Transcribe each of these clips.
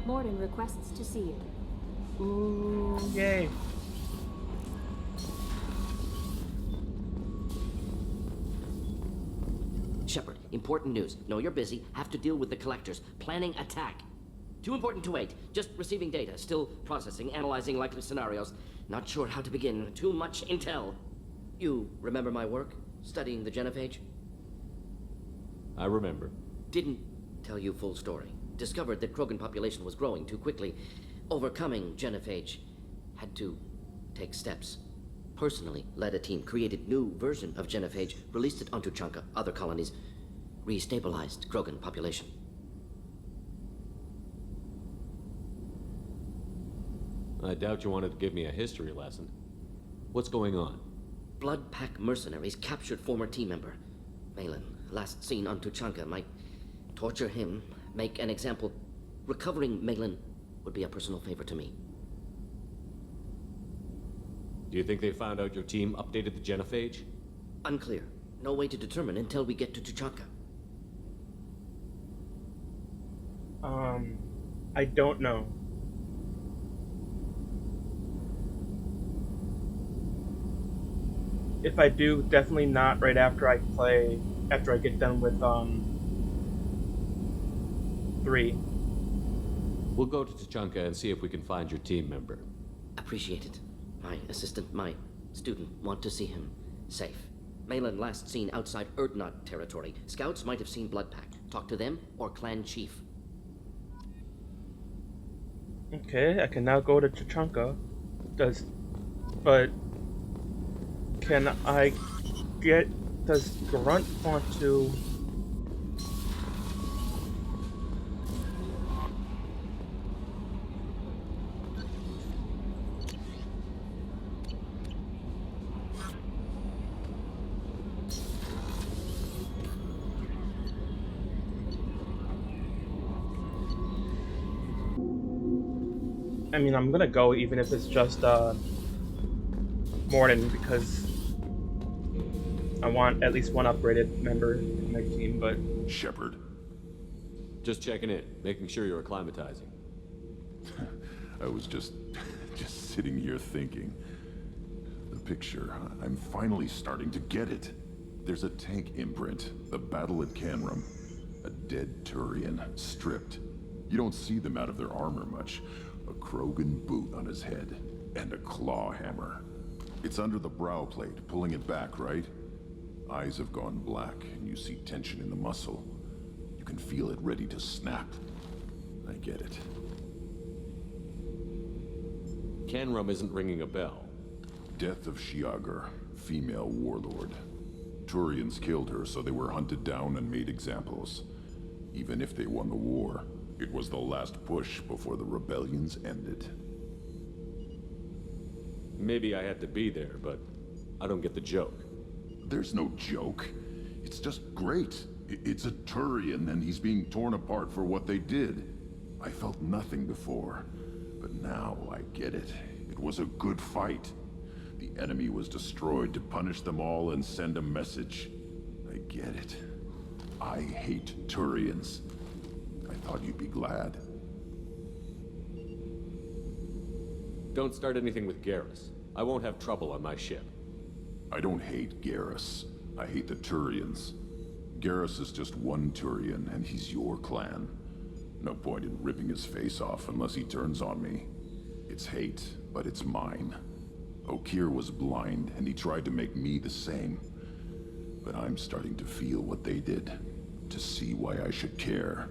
Mordin requests to see you. Ooh, yay. Shepard, important news. Know you're busy. Have to deal with the collectors. Planning attack. Too important to wait. Just receiving data. Still processing, analyzing likely scenarios. Not sure how to begin. Too much intel. You remember my work? Studying the genophage? I remember. Didn't tell you full story. Discovered that Krogan population was growing too quickly. Overcoming genophage. Had to take steps. Personally led a team, created new version of genophage, released it on Tuchanka, other colonies, restabilized Krogan population. I doubt you wanted to give me a history lesson. What's going on? Blood Pack mercenaries captured former team member. Malin, last seen on Tuchanka, might torture him, make an example. Recovering Malin would be a personal favor to me. Do you think they found out your team updated the genophage? Unclear. No way to determine until we get to Tuchanka. I don't know. If I do, definitely not right after I get done with 3. We'll go to Tuchanka and see if we can find your team member. Appreciate it. My assistant, my student, want to see him safe. Malin last seen outside Erdnot territory. Scouts might have seen Blood Pack. Talk to them or clan chief. Okay, I can now go to Tuchanka. But can I does Grunt want to... I mean, I'm gonna go even if it's just Mordin, because I want at least one upgraded member in my team, but... Shepard. Just checking in, making sure you're acclimatizing. I was just sitting here thinking. The picture, I'm finally starting to get it. There's a tank imprint, the battle at Canrum. A dead Turian, stripped. You don't see them out of their armor much. A Krogan boot on his head, and a claw hammer. It's under the brow plate, pulling it back, right? Eyes have gone black, and you see tension in the muscle. You can feel it ready to snap. I get it. Canrum isn't ringing a bell. Death of Shiagar, female warlord. Turians killed her, so they were hunted down and made examples. Even if they won the war, it was the last push before the rebellions ended. Maybe I had to be there, but I don't get the joke. There's no joke. It's just great. It's a Turian, and he's being torn apart for what they did. I felt nothing before, but now I get it. It was a good fight. The enemy was destroyed to punish them all and send a message. I get it. I hate Turians. I thought you'd be glad. Don't start anything with Garrus. I won't have trouble on my ship. I don't hate Garrus. I hate the Turians. Garrus is just one Turian, and he's your clan. No point in ripping his face off unless he turns on me. It's hate, but it's mine. Okeer was blind, and he tried to make me the same. But I'm starting to feel what they did, to see why I should care.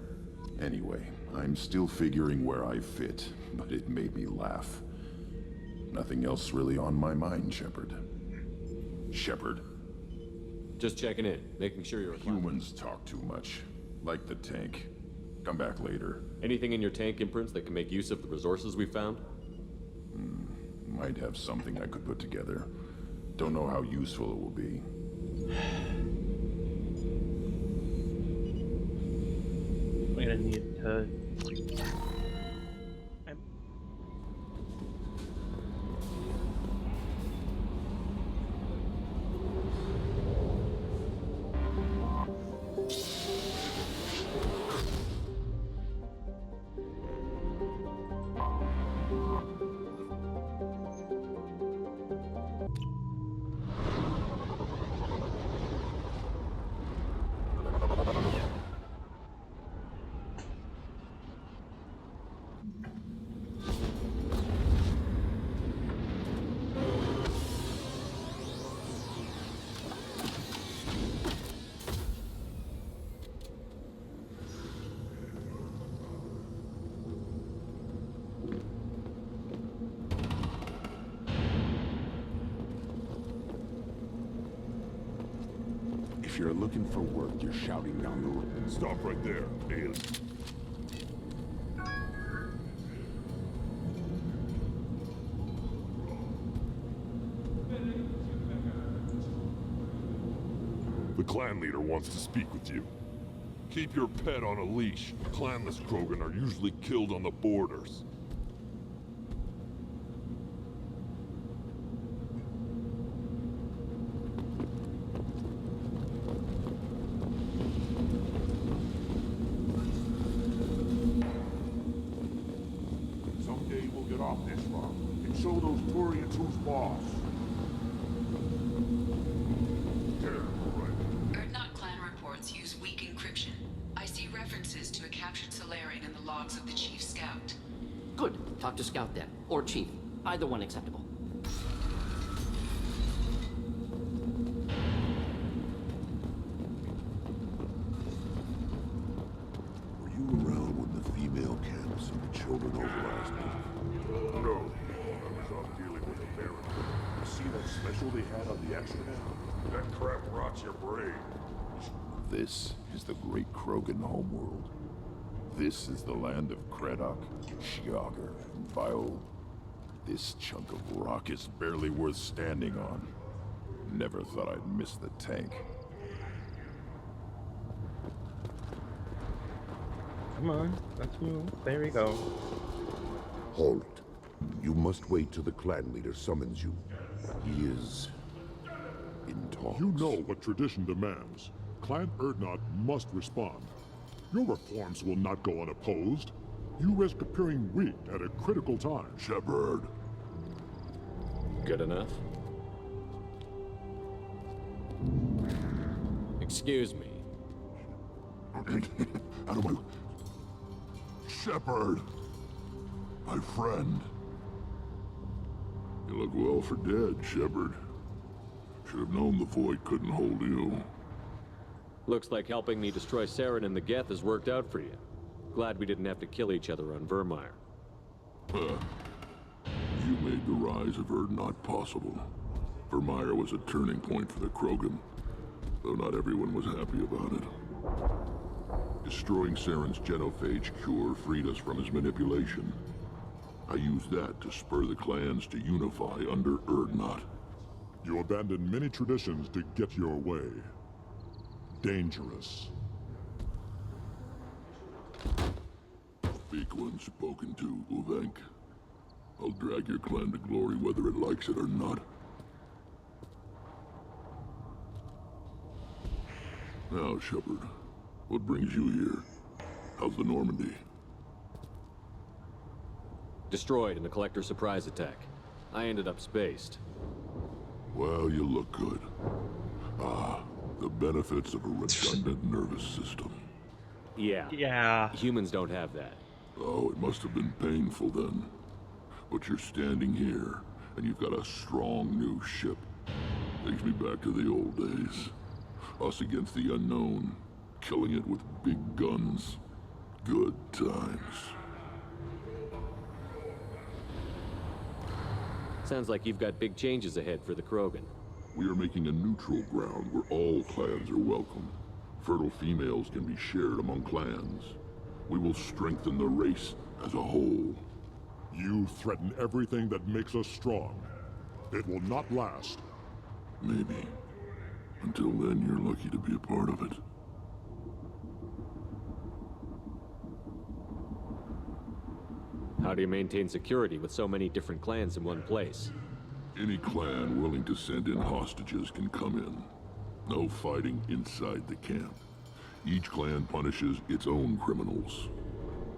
Anyway, I'm still figuring where I fit, but it made me laugh. Nothing else really on my mind, Shepard. Shepard. Just checking in, making sure you're acclimatized. Humans talk too much. Like the tank. Come back later. Anything in your tank imprints that can make use of the resources we found? Might have something I could put together. Don't know how useful it will be. I'm gonna need to... If you're looking for work, you're shouting down the road. Stop right there, alien. The clan leader wants to speak with you. Keep your pet on a leash. Clanless Krogan are usually killed on the borders. Someday we'll get off this rock and show those Turians who's boss. Erdnot clan reports use weak encryption. I see references to a captured Solarian in the logs of the Chief Scout. Good. Talk to Scout then. Or Chief. Either one acceptable. Were you around when the female camp sent the children over last month? No, I was off dealing with a Baron. You see that special they had on the X-Men? That crap rots your brain. This is the great Krogan homeworld. This is the land of Kredok, Shiagar, and Bio. This chunk of rock is barely worth standing on. Never thought I'd miss the tank. Come on, let's move. There we go. Halt. You must wait till the clan leader summons you. He is in talks. You know what tradition demands. Clan Erdnot must respond. Your reforms will not go unopposed. You risk appearing weak at a critical time. Shepard. Good enough? Excuse me. Out of my... Shepard! My friend. You look well for dead, Shepard. Should have known the Void couldn't hold you. Looks like helping me destroy Saren and the Geth has worked out for you. Glad we didn't have to kill each other on Vermeer. You made the rise of Erdnot possible. Vermeer was a turning point for the Krogan, though not everyone was happy about it. Destroying Saren's genophage cure freed us from his manipulation. I used that to spur the clans to unify under Erdnot. You abandoned many traditions to get your way. Dangerous. Speak when spoken to, Uvenk. I'll drag your clan to glory whether it likes it or not. Now, Shepard, what brings you here? How's the Normandy? Destroyed in the Collector surprise attack. I ended up spaced. Well, you look good. Ah, the benefits of a redundant nervous system. Yeah. Yeah. Humans don't have that. Oh, it must have been painful then. But you're standing here, and you've got a strong new ship. Takes me back to the old days. Us against the unknown, killing it with big guns. Good times. Sounds like you've got big changes ahead for the Krogan. We are making a neutral ground where all clans are welcome. Fertile females can be shared among clans. We will strengthen the race as a whole. You threaten everything that makes us strong. It will not last. Maybe. Until then, you're lucky to be a part of it. How do you maintain security with so many different clans in one place? Any clan willing to send in hostages can come in. No fighting inside the camp. Each clan punishes its own criminals.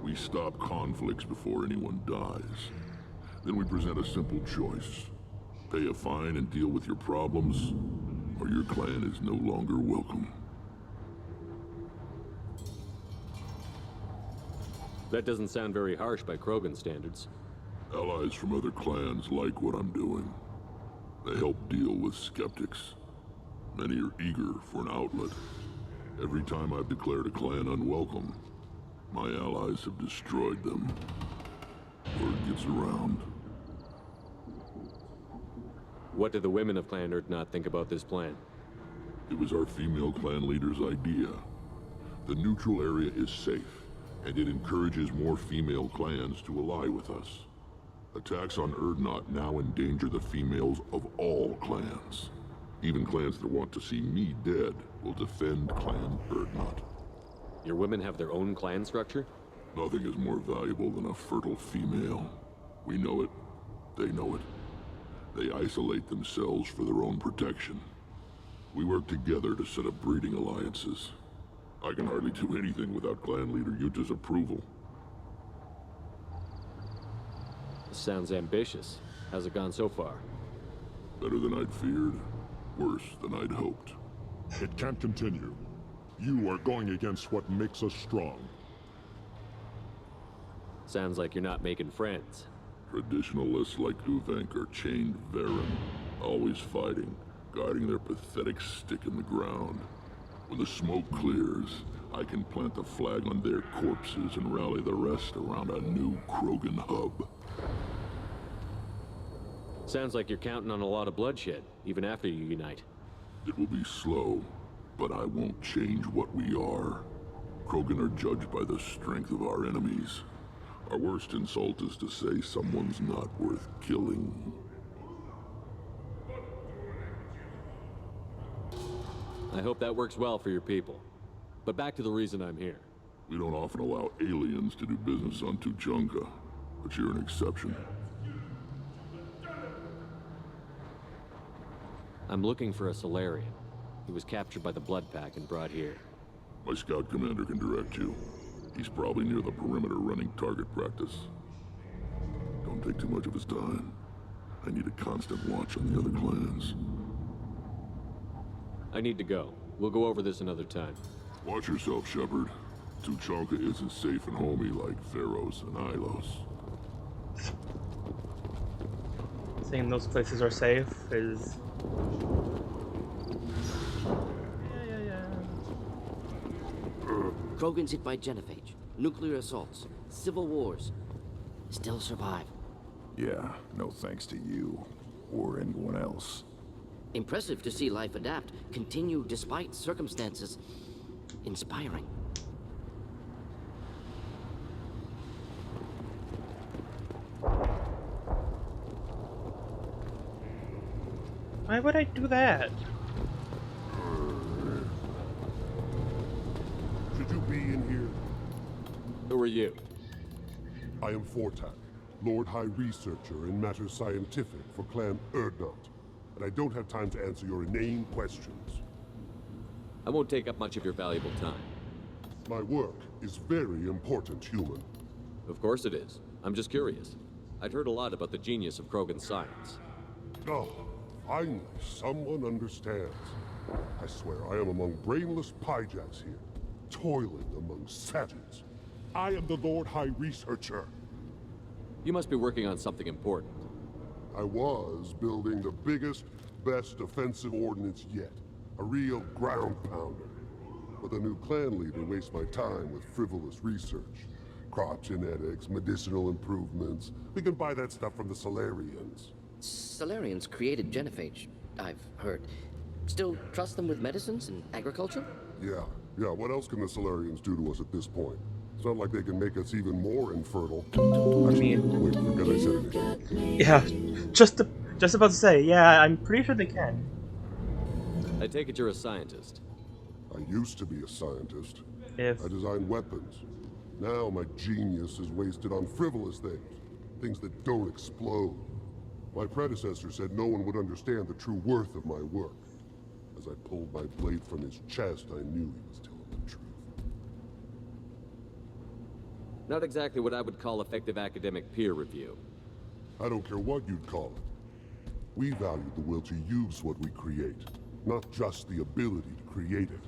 We stop conflicts before anyone dies. Then we present a simple choice. Pay a fine and deal with your problems, or your clan is no longer welcome. That doesn't sound very harsh by Krogan standards. Allies from other clans like what I'm doing. They help deal with skeptics. Many are eager for an outlet. Every time I've declared a clan unwelcome, my allies have destroyed them. Word gets around. What do the women of Clan Erdnot think about this plan? It was our female clan leader's idea. The neutral area is safe, and it encourages more female clans to ally with us. Attacks on Urdnot now endanger the females of all clans. Even clans that want to see me dead will defend Clan Urdnot. Your women have their own clan structure? Nothing is more valuable than a fertile female. We know it. They know it. They isolate themselves for their own protection. We work together to set up breeding alliances. I can hardly do anything without clan leader Yuta's approval. This sounds ambitious. How's it gone so far? Better than I'd feared. Worse than I'd hoped. It can't continue. You are going against what makes us strong. Sounds like you're not making friends. Traditionalists like Uvenk are chained Varen, always fighting, guiding their pathetic stick in the ground. When the smoke clears, I can plant the flag on their corpses and rally the rest around a new Krogan hub. Sounds like you're counting on a lot of bloodshed, even after you unite. It will be slow, but I won't change what we are. Krogan are judged by the strength of our enemies. Our worst insult is to say someone's not worth killing. I hope that works well for your people. But back to the reason I'm here. We don't often allow aliens to do business on Tuchanka, but you're an exception. I'm looking for a Solarian. He was captured by the Blood Pack and brought here. My scout commander can direct you. He's probably near the perimeter running target practice. Don't take too much of his time. I need a constant watch on the other clans. I need to go. We'll go over this another time. Watch yourself, Shepard. Tuchanka isn't safe and homey like Pharos and Ilos. Saying those places are safe is... Krogans hit by genophage, nuclear assaults, civil wars. Still survive. Yeah, no thanks to you. Or anyone else. Impressive to see life adapt, continue despite circumstances. Inspiring. Why would I do that? Should you be in here? Who are you? I am Fortak, Lord High Researcher in matters scientific for Clan Urdnot. And I don't have time to answer your inane questions. I won't take up much of your valuable time. My work is very important, human. Of course it is. I'm just curious. I'd heard a lot about the genius of Krogan science. Oh, finally, someone understands. I swear I am among brainless pyjaks here, toiling among savages. I am the Lord High Researcher. You must be working on something important. I was building the biggest, best offensive ordnance yet. A real ground pounder. But the new clan leader wastes my time with frivolous research. Crop genetics, medicinal improvements. We can buy that stuff from the Solarians. Solarians created genophage, I've heard. Still trust them with medicines and agriculture? Yeah. What else can the Solarians do to us at this point? It's not like they can make us even more infertile. I mean... Wait, forget I said anything. Yeah, just about to say, yeah, I'm pretty sure they can. I take it you're a scientist. I used to be a scientist. If... I designed weapons. Now my genius is wasted on frivolous things. Things that don't explode. My predecessor said no one would understand the true worth of my work. As I pulled my blade from his chest, I knew he was telling the truth. Not exactly what I would call effective academic peer review. I don't care what you'd call it. We value the will to use what we create, not just the ability to create it.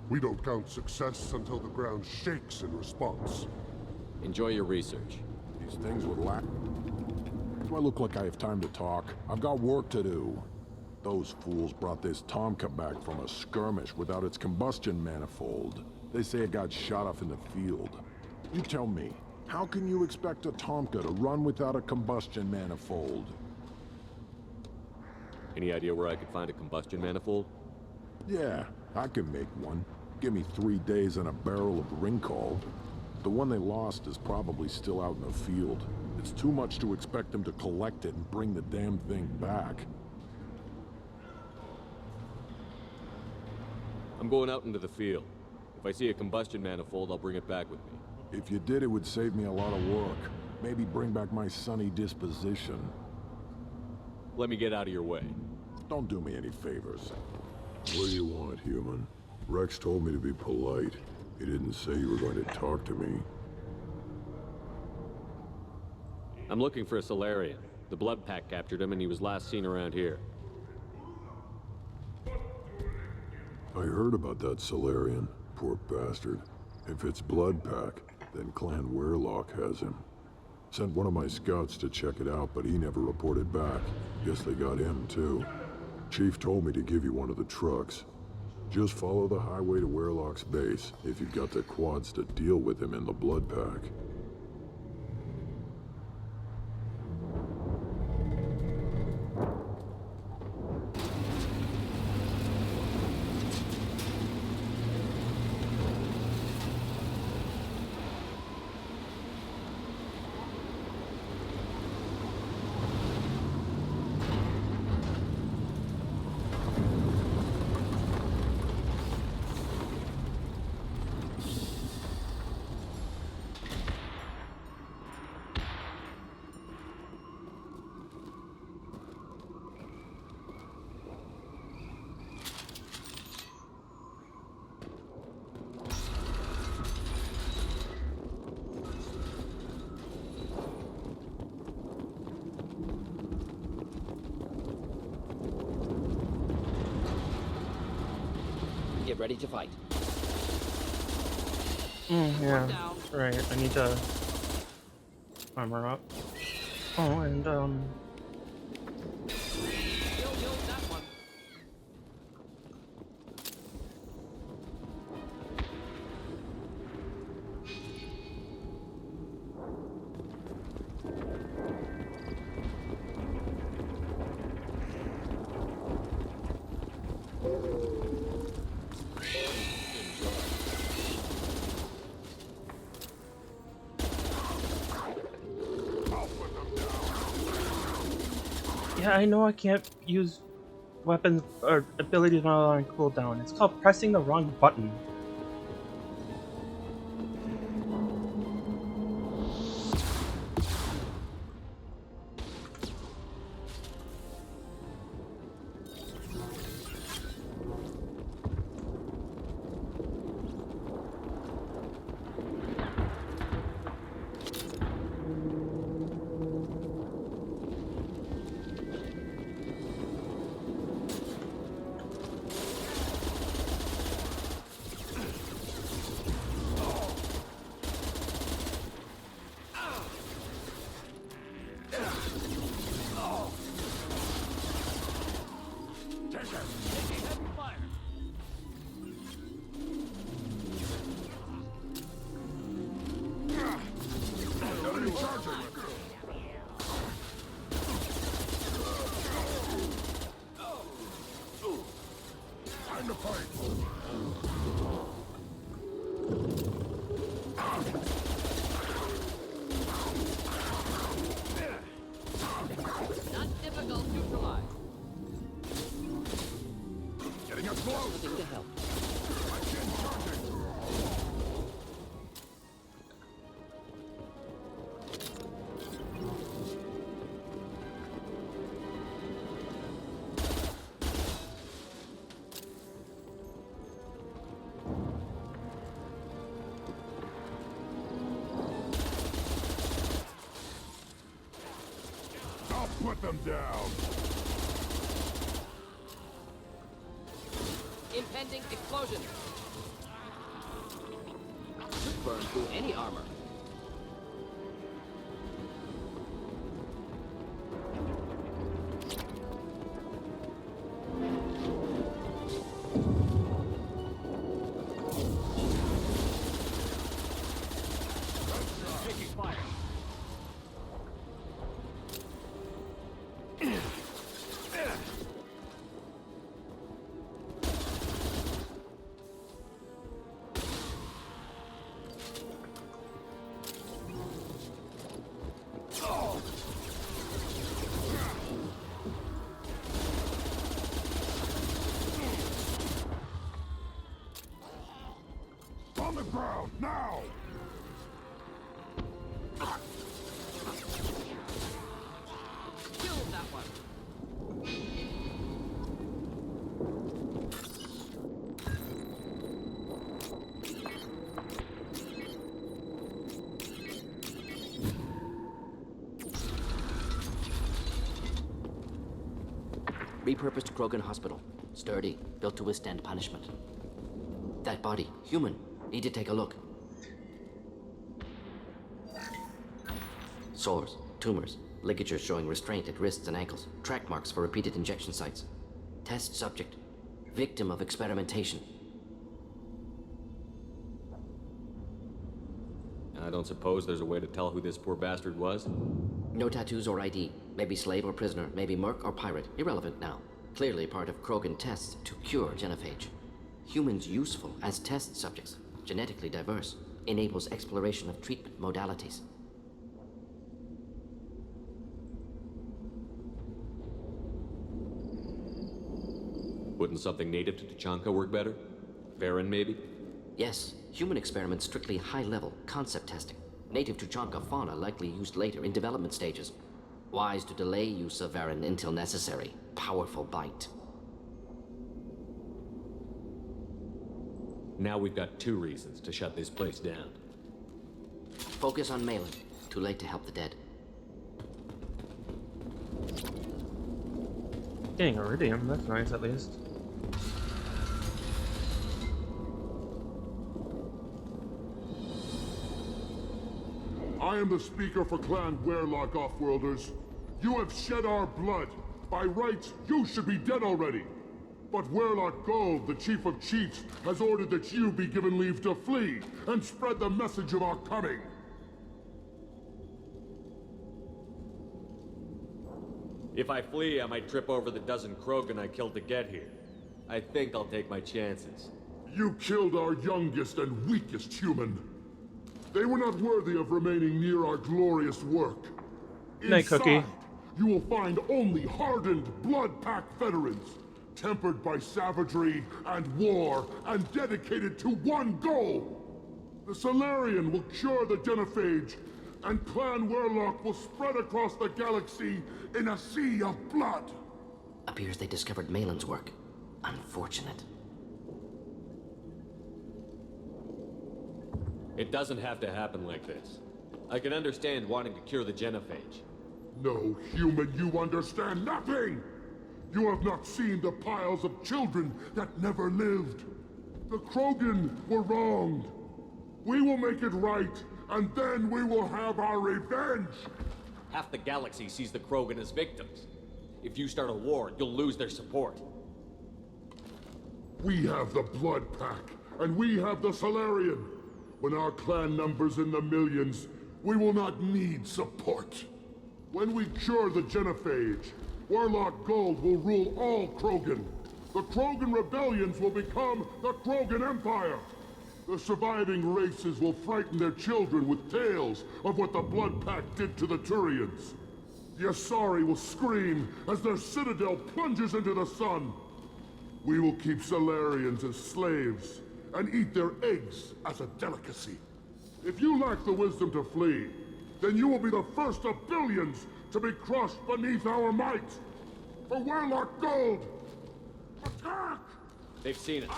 We don't count success until the ground shakes in response. Enjoy your research. These things would lack. Do I look like I have time to talk? I've got work to do. Those fools brought this Tomka back from a skirmish without its combustion manifold. They say it got shot off in the field. You tell me, how can you expect a Tomka to run without a combustion manifold? Any idea where I could find a combustion manifold? Yeah, I can make one. Give me 3 days and a barrel of Ringcall. The one they lost is probably still out in the field. It's too much to expect them to collect it and bring the damn thing back. I'm going out into the field. If I see a combustion manifold, I'll bring it back with me. If you did, it would save me a lot of work. Maybe bring back my sunny disposition. Let me get out of your way. Don't do me any favors. What do you want, human? Rex told me to be polite. He didn't say you were going to talk to me. I'm looking for a Solarian. The Blood Pack captured him and he was last seen around here. I heard about that Solarian. Poor bastard. If it's Blood Pack, then Clan Weirlock has him. Sent one of my scouts to check it out, but he never reported back. Guess they got him, too. Chief told me to give you one of the trucks. Just follow the highway to Weirlock's base, if you've got the quads to deal with him in the Blood Pack. Get ready to fight. Yeah, right. I need to armor up. Oh, and yeah, I know I can't use weapons or abilities while on cooldown. It's called pressing the wrong button. Put them down! Impending explosion. Could burn through any armor. On the ground, now! Kill that one! Repurposed Krogan Hospital. Sturdy, built to withstand punishment. That body, human. Need to take a look. Sores, tumors, ligatures showing restraint at wrists and ankles, track marks for repeated injection sites. Test subject, victim of experimentation. I don't suppose there's a way to tell who this poor bastard was? No tattoos or ID. Maybe slave or prisoner, maybe merc or pirate. Irrelevant now. Clearly part of Krogan tests to cure genophage. Humans useful as test subjects, genetically diverse, enables exploration of treatment modalities. Wouldn't something native to Tuchanka work better? Varen, maybe? Yes, human experiments strictly high-level, concept testing. Native Tuchanka fauna likely used later in development stages. Wise to delay use of Varen until necessary. Powerful bite. Now we've got 2 reasons to shut this place down. Focus on Malin. Too late to help the dead. Getting iridium, that's nice at least. I am the speaker for Clan Werlock, Offworlders. You have shed our blood. By rights, you should be dead already. But Werlock Gold, the Chief of Chiefs, has ordered that you be given leave to flee and spread the message of our coming. If I flee, I might trip over the dozen Krogan I killed to get here. I think I'll take my chances. You killed our youngest and weakest human. They were not worthy of remaining near our glorious work. Night, Cookie. Inside, you will find only hardened, blood-packed veterans, tempered by savagery and war, and dedicated to one goal. The Solarian will cure the genophage, and Clan Werlock will spread across the galaxy in a sea of blood. Appears they discovered Malin's work. Unfortunate. It doesn't have to happen like this. I can understand wanting to cure the genophage. No, human, you understand nothing! You have not seen the piles of children that never lived. The Krogan were wronged. We will make it right, and then we will have our revenge! Half the galaxy sees the Krogan as victims. If you start a war, you'll lose their support. We have the Blood Pack, and we have the Solarian. When our clan numbers in the millions, we will not need support. When we cure the genophage, Warlock Gold will rule all Krogan. The Krogan rebellions will become the Krogan Empire. The surviving races will frighten their children with tales of what the Blood Pack did to the Turians. The Asari will scream as their citadel plunges into the sun. We will keep Solarians as slaves and eat their eggs as a delicacy. If you lack the wisdom to flee, then you will be the first of billions to be crushed beneath our might. For Warlock Gold! Attack! They've seen it.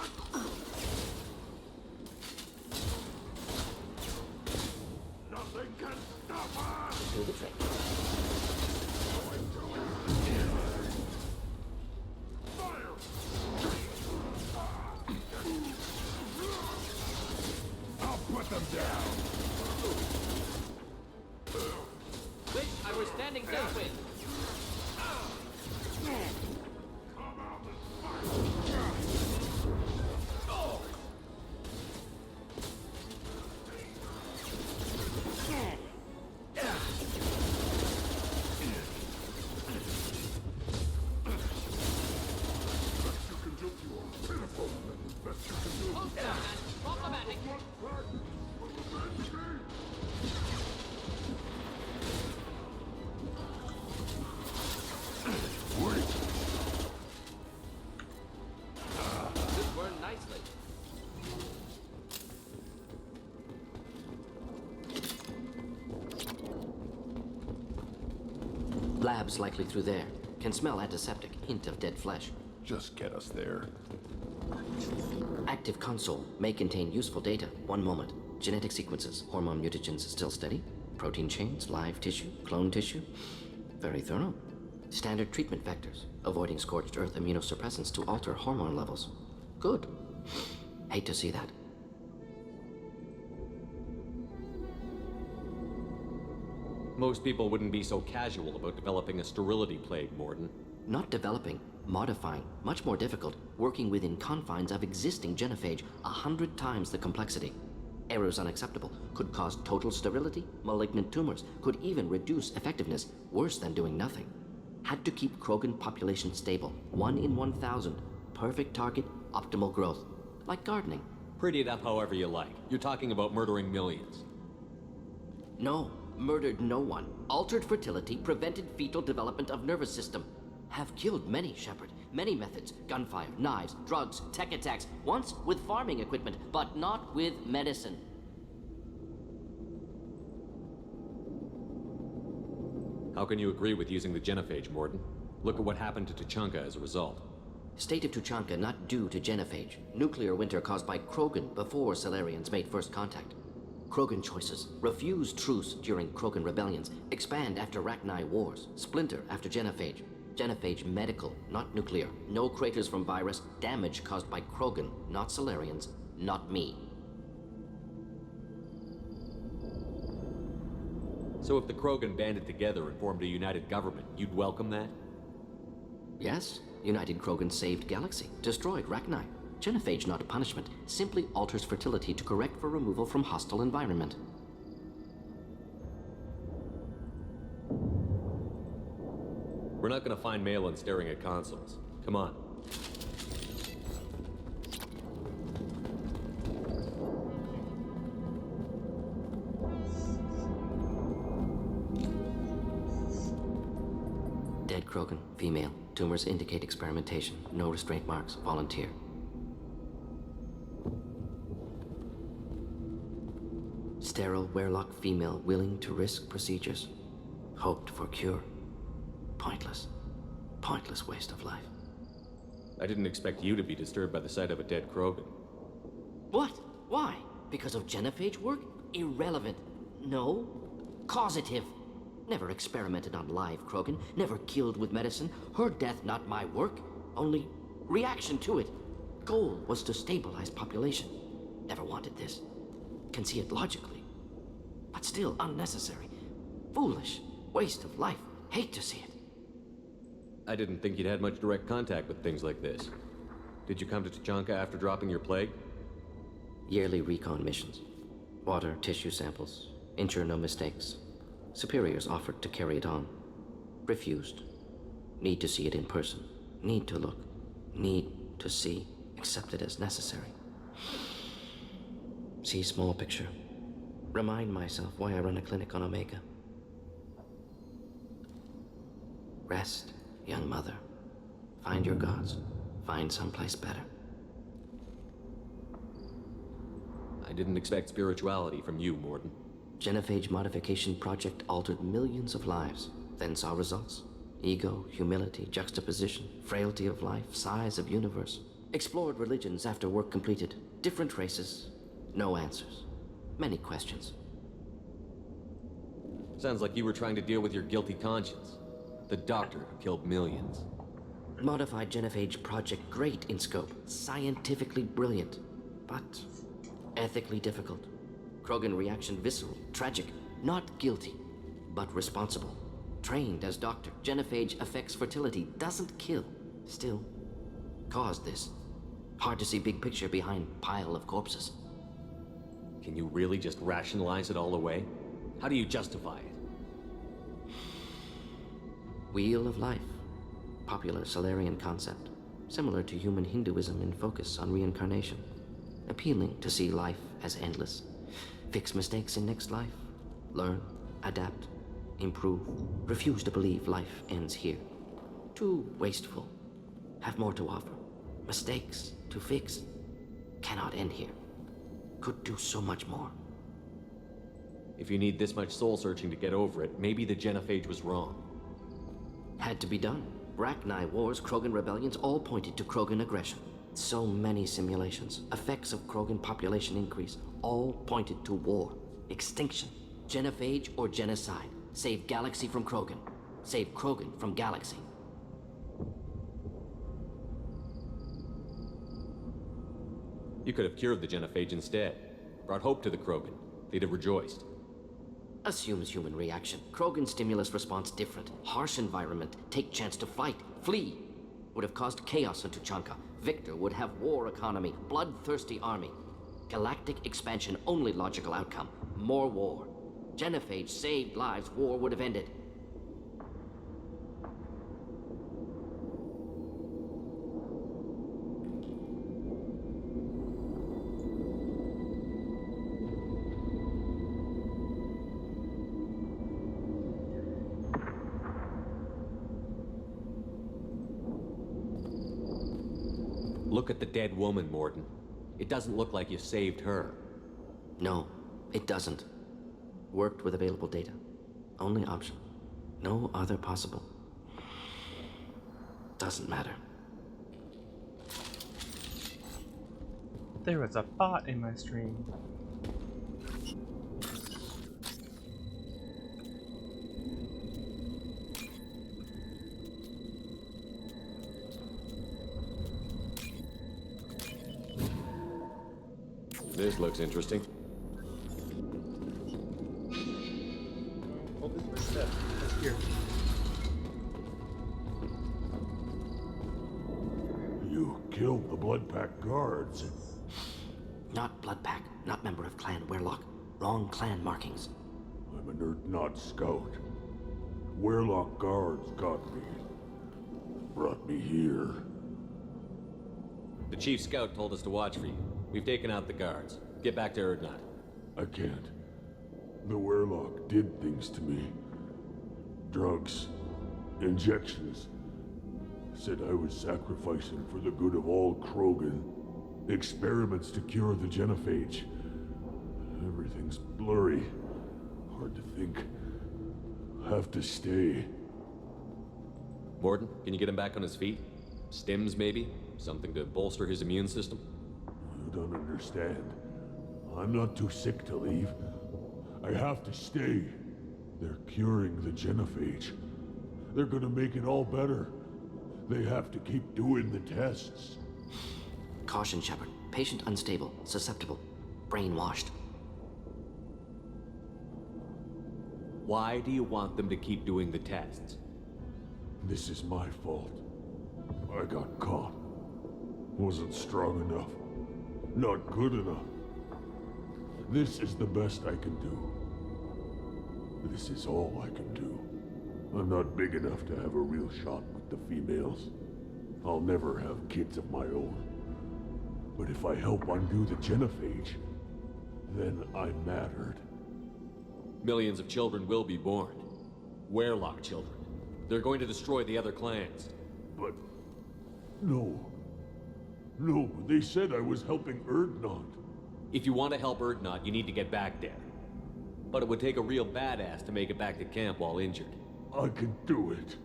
Nothing can stop us! Do the trick. I'll put them down! Wish I were standing downwind. Lab's likely through there. Can smell antiseptic, hint of dead flesh. Just get us there. Active console may contain useful data. One moment. Genetic sequences, hormone mutagens still steady. Protein chains, live tissue, clone tissue. Very thorough. Standard treatment vectors, avoiding scorched earth immunosuppressants to alter hormone levels. Good. Hate to see that. Most people wouldn't be so casual about developing a sterility plague, Mordin. Not developing, modifying, much more difficult, working within confines of existing genophage, 100 times the complexity. Errors unacceptable, could cause total sterility, malignant tumors, could even reduce effectiveness, worse than doing nothing. Had to keep Krogan population stable, 1 in 1,000, perfect target, optimal growth. Like gardening. Pretty it up however you like. You're talking about murdering millions. No, murdered no one. Altered fertility, prevented fetal development of nervous system. Have killed many, Shepard. Many methods. Gunfire, knives, drugs, tech attacks. Once with farming equipment, but not with medicine. How can you agree with using the genophage, Mordin? Look at what happened to Tuchanka as a result. State of Tuchanka not due to genophage. Nuclear winter caused by Krogan before Salarians made first contact. Krogan choices. Refuse truce during Krogan rebellions. Expand after Rachni wars. Splinter after genophage. Genophage medical, not nuclear. No craters from virus. Damage caused by Krogan, not Salarians, not me. So if the Krogan banded together and formed a united government, you'd welcome that? Yes, United Krogan saved Galaxy, destroyed Rachni. Genophage not a punishment, simply alters fertility to correct for removal from hostile environment. We're not gonna find Malin staring at consoles. Come on. Dead Krogan, female. Tumors indicate experimentation. No restraint marks. Volunteer. Sterile Werelock female willing to risk procedures. Hoped for cure. Pointless. Pointless waste of life. I didn't expect you to be disturbed by the sight of a dead Krogan. What? Why? Because of genophage work? Irrelevant. No. Causative. Never experimented on live Krogan. Never killed with medicine. Her death not my work. Only reaction to it. Goal was to stabilize population. Never wanted this. Can see it logically. But still unnecessary. Foolish. Waste of life. Hate to see it. I didn't think you'd had much direct contact with things like this. Did you come to Tuchanka after dropping your plague? Yearly recon missions. Water, tissue samples. Ensure no mistakes. Superiors offered to carry it on. Refused. Need to see it in person. Need to look. Need to see. Accept it as necessary. See small picture. Remind myself why I run a clinic on Omega. Rest, young mother. Find your gods. Find someplace better. I didn't expect spirituality from you, Mordin. Genophage modification project altered millions of lives, then saw results. Ego, humility, juxtaposition, frailty of life, size of universe. Explored religions after work completed. Different races. No answers. Many questions. Sounds like you were trying to deal with your guilty conscience. The doctor who killed millions. Modified genophage project great in scope. Scientifically brilliant. But ethically difficult. Krogan reaction visceral, tragic. Not guilty, but responsible. Trained as doctor. Genophage affects fertility, doesn't kill. Still, caused this. Hard to see big picture behind pile of corpses. Can you really just rationalize it all away? How do you justify it? Wheel of life. Popular Salarian concept. Similar to human Hinduism in focus on reincarnation. Appealing to see life as endless. Fix mistakes in next life. Learn, adapt, improve. Refuse to believe life ends here. Too wasteful. Have more to offer. Mistakes to fix. Cannot end here. Could do so much more. If you need this much soul searching to get over it, maybe the genophage was wrong. Had to be done. Rachni wars, Krogan rebellions, all pointed to Krogan aggression. So many simulations, effects of Krogan population increase, all pointed to war, extinction, genophage or genocide. Save galaxy from Krogan. Save Krogan from galaxy. You could have cured the genophage instead. Brought hope to the Krogan. They'd have rejoiced. Assumes human reaction. Krogan stimulus response different. Harsh environment. Take chance to fight. Flee. Would have caused chaos in Tuchanka. Victor would have war economy. Bloodthirsty army. Galactic expansion only logical outcome. More war. Genophage saved lives. War would have ended. Look at the dead woman, Mordin. It doesn't look like you saved her. No, it doesn't. Worked with available data. Only option. No other possible. Doesn't matter. There was a bot in my stream. This looks interesting. Oh, this is step. That's here. You killed the Blood Pack guards. Not Bloodpack, not member of Clan Werlock. Wrong clan markings. I'm an Urdnot scout. Werlock guards got me. Brought me here. The chief scout told us to watch for you. We've taken out the guards. Get back to Urdnot. I can't. The Werlock did things to me. Drugs. Injections. Said I was sacrificing for the good of all Krogan. Experiments to cure the genophage. Everything's blurry. Hard to think. Have to stay. Mordin, can you get him back on his feet? Stims, maybe? Something to bolster his immune system? You don't understand. I'm not too sick to leave. I have to stay. They're curing the genophage. They're gonna make it all better. They have to keep doing the tests. Caution, Shepard. Patient unstable, susceptible, brainwashed. Why do you want them to keep doing the tests? This is my fault. I got caught. Wasn't strong enough. Not good enough. This is the best I can do. This is all I can do. I'm not big enough to have a real shot with the females. I'll never have kids of my own. But if I help undo the genophage, then I mattered. Millions of children will be born. Werlock children. They're going to destroy the other clans. But... no. No, they said I was helping Urdnot. If you want to help Urdnot, you need to get back there. But it would take a real badass to make it back to camp while injured. I can do it.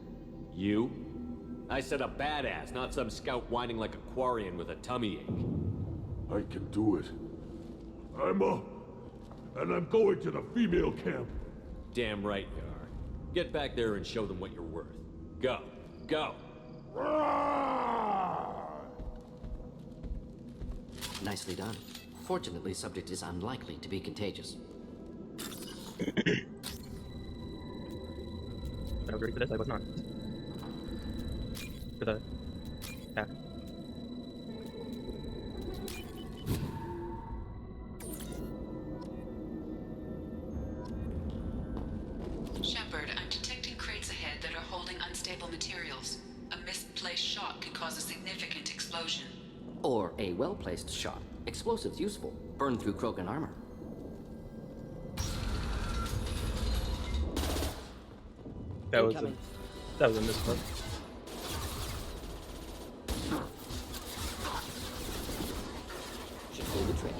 You? I said a badass, not some scout whining like a Quarian with a tummy ache. I can do it. I'm up. And I'm going to the female camp. Damn right you are. Get back there and show them what you're worth. Go. Go. Nicely done. Fortunately, subject is unlikely to be contagious. I was ready for this, I was not. For the attack. Shepard, I'm detecting crates ahead that are holding unstable materials. A misplaced shot could cause a significant explosion. Or a well-placed shot. Explosives useful. Burn through Krogan armor. That was a misclick. Should do the trick.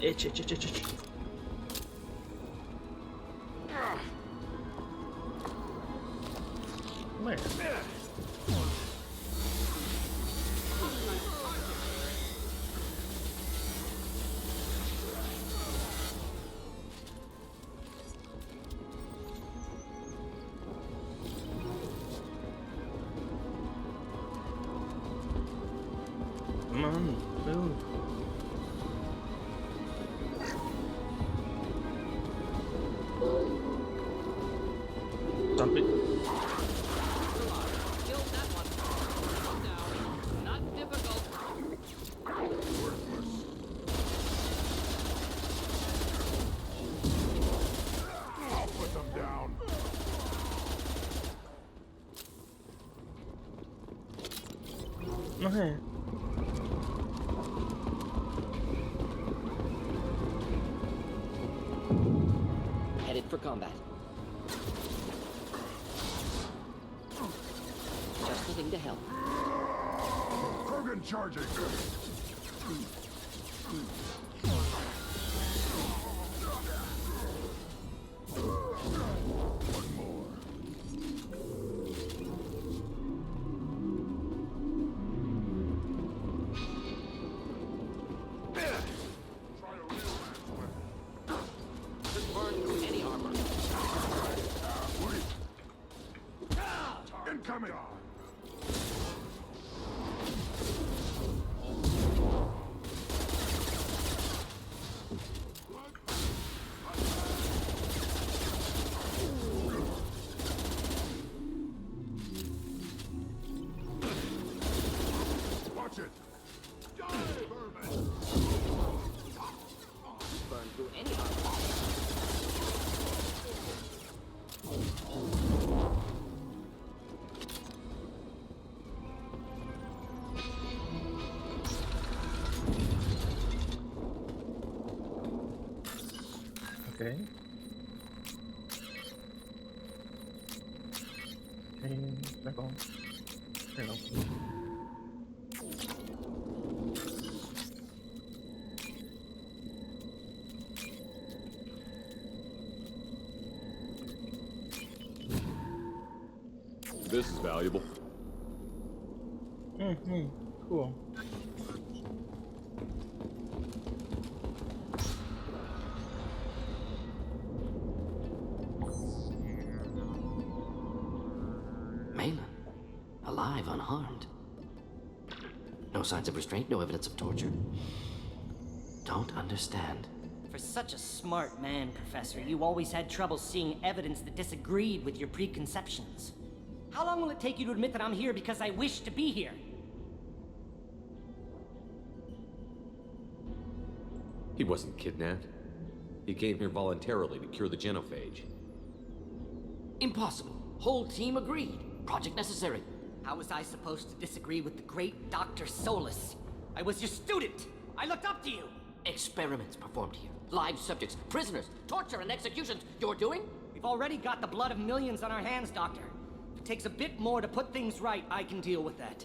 Itch, itch, itch, itch, itch. Where? Come on, move. Dump it. Killed that one. Now, not difficult. I'll put them down. Okay. Headed for combat. Just the thing to help. Krogan charging. One more. This burn through any armor. Incoming. Watch it. Die, vermin. Burn through any armor. Okay. Okay, back on. There you go. This is valuable. Cool. Malin, alive, unharmed. No signs of restraint, no evidence of torture. Don't understand. For such a smart man, Professor, you always had trouble seeing evidence that disagreed with your preconceptions. How long will it take you to admit that I'm here because I wish to be here? He wasn't kidnapped. He came here voluntarily to cure the genophage. Impossible. Whole team agreed. Project necessary. How was I supposed to disagree with the great Dr. Solus? I was your student! I looked up to you! Experiments performed here. Live subjects, prisoners, torture and executions. You're doing? We've already got the blood of millions on our hands, Doctor. If it takes a bit more to put things right, I can deal with that.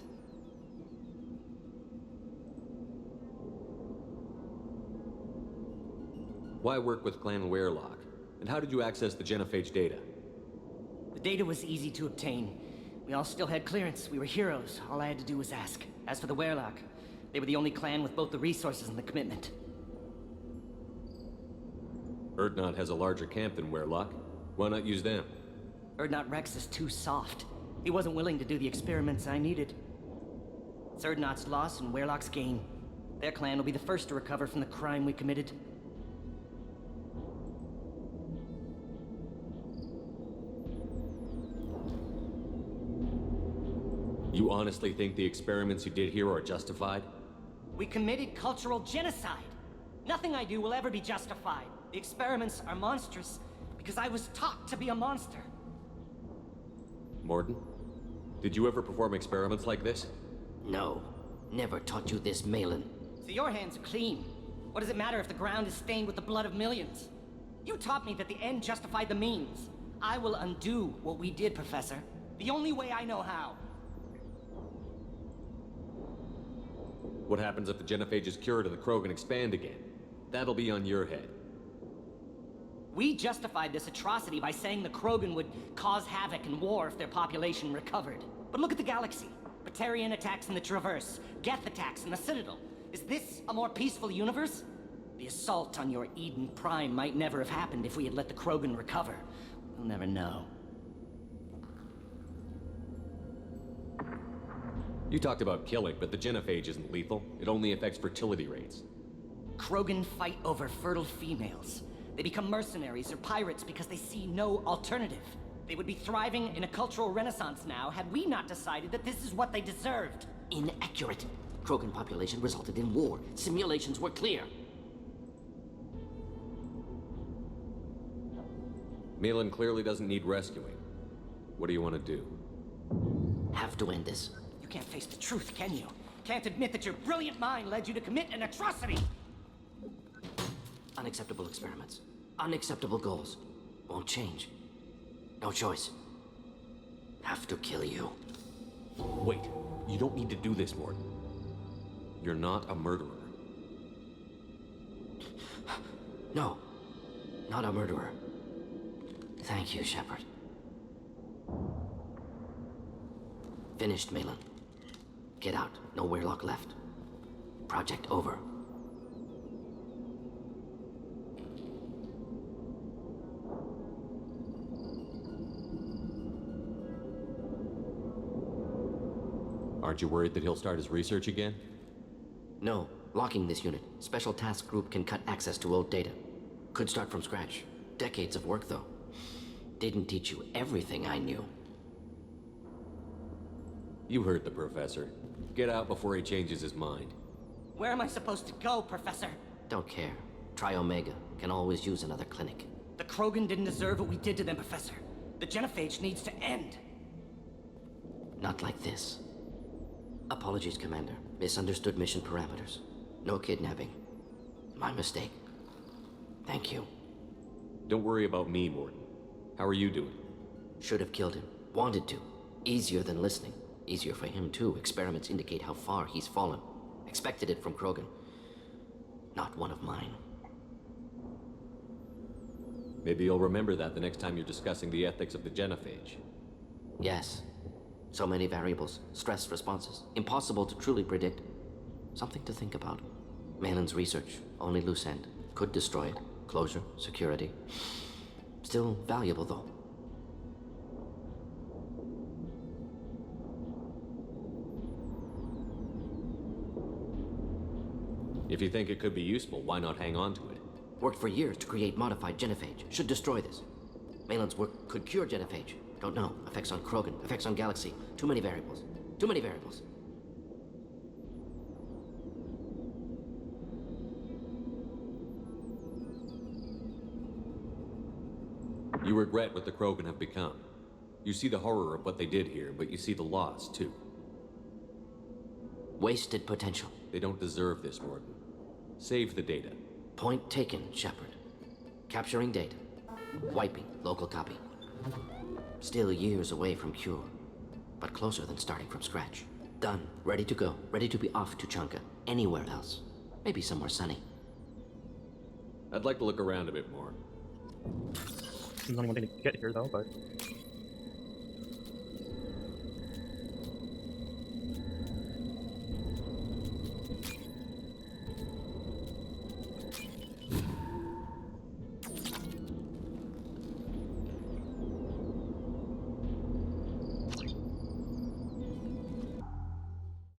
Why work with Clan Weirlock? And how did you access the genophage data? The data was easy to obtain. We all still had clearance. We were heroes. All I had to do was ask. As for the Weirlock, they were the only clan with both the resources and the commitment. Erdnot has a larger camp than Weirlock. Why not use them? Erdnot Rex is too soft. He wasn't willing to do the experiments I needed. It's Erdnot's loss and Weirlock's gain. Their clan will be the first to recover from the crime we committed. You honestly think the experiments you did here are justified? We committed cultural genocide. Nothing I do will ever be justified. The experiments are monstrous because I was taught to be a monster. Mordin, did you ever perform experiments like this? No. Never taught you this, Malin. So your hands are clean. What does it matter if the ground is stained with the blood of millions? You taught me that the end justified the means. I will undo what we did, Professor. The only way I know how. What happens if the genophage is cured and the Krogan expand again? That'll be on your head. We justified this atrocity by saying the Krogan would cause havoc and war if their population recovered. But look at the galaxy. Batarian attacks in the Traverse, Geth attacks in the Citadel. Is this a more peaceful universe? The assault on your Eden Prime might never have happened if we had let the Krogan recover. We'll never know. You talked about killing, but the genophage isn't lethal. It only affects fertility rates. Krogan fight over fertile females. They become mercenaries or pirates because they see no alternative. They would be thriving in a cultural renaissance now had we not decided that this is what they deserved. Inaccurate. Krogan population resulted in war. Simulations were clear. Malin clearly doesn't need rescuing. What do you want to do? Have to end this. You can't face the truth, can you? Can't admit that your brilliant mind led you to commit an atrocity! Unacceptable experiments. Unacceptable goals. Won't change. No choice. Have to kill you. Wait, you don't need to do this, Mordin. You're not a murderer. No. Not a murderer. Thank you, Shepard. Finished, Malin. Get out. No Weirlock left. Project over. Aren't you worried that he'll start his research again? No. Locking this unit. Special task group can cut access to old data. Could start from scratch. Decades of work, though. Didn't teach you everything I knew. You heard the professor. Get out before he changes his mind. Where am I supposed to go, Professor? Don't care. Try Omega. Can always use another clinic. The Krogan didn't deserve what we did to them, Professor. The genophage needs to end. Not like this. Apologies, Commander. Misunderstood mission parameters. No kidnapping. My mistake. Thank you. Don't worry about me, Mordin. How are you doing? Should have killed him. Wanted to. Easier than listening. Easier for him, too. Experiments indicate how far he's fallen. Expected it from Krogan. Not one of mine. Maybe you'll remember that the next time you're discussing the ethics of the genophage. Yes. So many variables. Stress responses. Impossible to truly predict. Something to think about. Malin's research. Only loose end. Could destroy it. Closure. Security. Still valuable, though. If you think it could be useful, why not hang on to it? Worked for years to create modified genophage. Should destroy this. Malin's work could cure genophage. Don't know. Effects on Krogan. Effects on Galaxy. Too many variables. Too many variables. You regret what the Krogan have become. You see the horror of what they did here, but you see the loss, too. Wasted potential. They don't deserve this, Mordin. Save the data. Point taken, Shepard. Capturing data. Wiping local copy. Still years away from cure, but closer than starting from scratch. Done. Ready to go. Ready to be off Tuchanka. Anywhere else. Maybe somewhere sunny. I'd like to look around a bit more. There's only one thing to get here, though, but